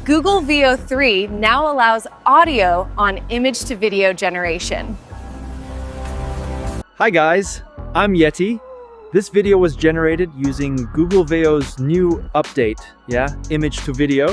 Google VEO3 now allows audio on image-to-video generation. Hi guys, I'm Yeti. This video was generated using Google VEO's new update, image to video.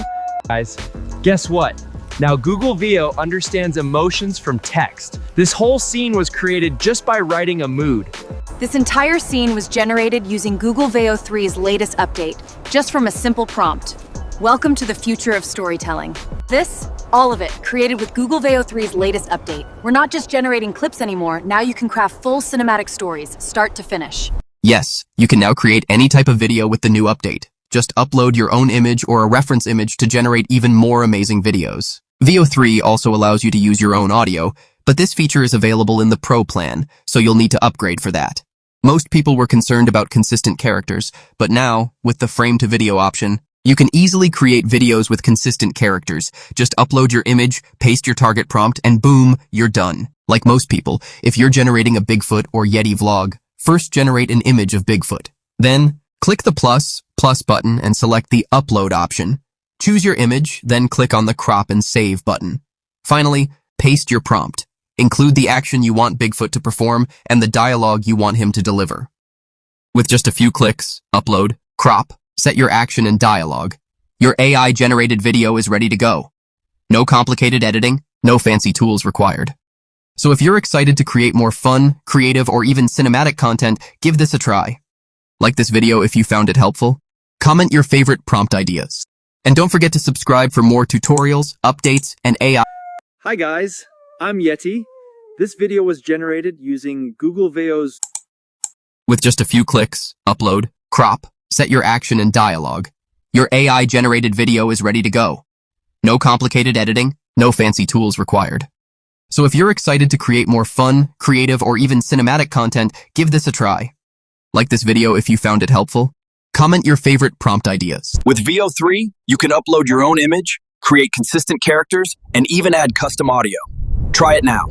Guys, guess what? Now Google VEO understands emotions from text. This whole scene was created just by writing a mood. This entire scene was generated using Google VEO3's latest update, just from a simple prompt. Welcome to the future of storytelling. This, all of it, created with Google VEO3's latest update. We're not just generating clips anymore, now you can craft full cinematic stories, start to finish. Yes, you can now create any type of video with the new update. Just upload your own image or a reference image to generate even more amazing videos. VEO3 also allows you to use your own audio, but this feature is available in the Pro plan, so you'll need to upgrade for that. Most people were concerned about consistent characters, but now, with the frame-to-video option, you can easily create videos with consistent characters. Just upload your image, paste your target prompt, and boom, you're done. Like most people, if you're generating a Bigfoot or Yeti vlog, first generate an image of Bigfoot. Then, click the plus button and select the upload option. Choose your image, then click on the crop and save button. Finally, paste your prompt. Include the action you want Bigfoot to perform and the dialogue you want him to deliver. With just a few clicks, upload, crop, set your action and dialogue. Your AI-generated video is ready to go. No complicated editing, no fancy tools required. So if you're excited to create more fun, creative, or even cinematic content, give this a try. Like this video if you found it helpful. Comment your favorite prompt ideas. And don't forget to subscribe for more tutorials, updates, and AI. Hi guys, I'm Yeti. This video was generated using Google VEO's... With just a few clicks, upload, crop, set your action and dialogue. Your AI-generated video is ready to go. No complicated editing, no fancy tools required. So if you're excited to create more fun, creative, or even cinematic content, give this a try. Like this video if you found it helpful. Comment your favorite prompt ideas. With VEO3, you can upload your own image, create consistent characters, and even add custom audio. Try it now.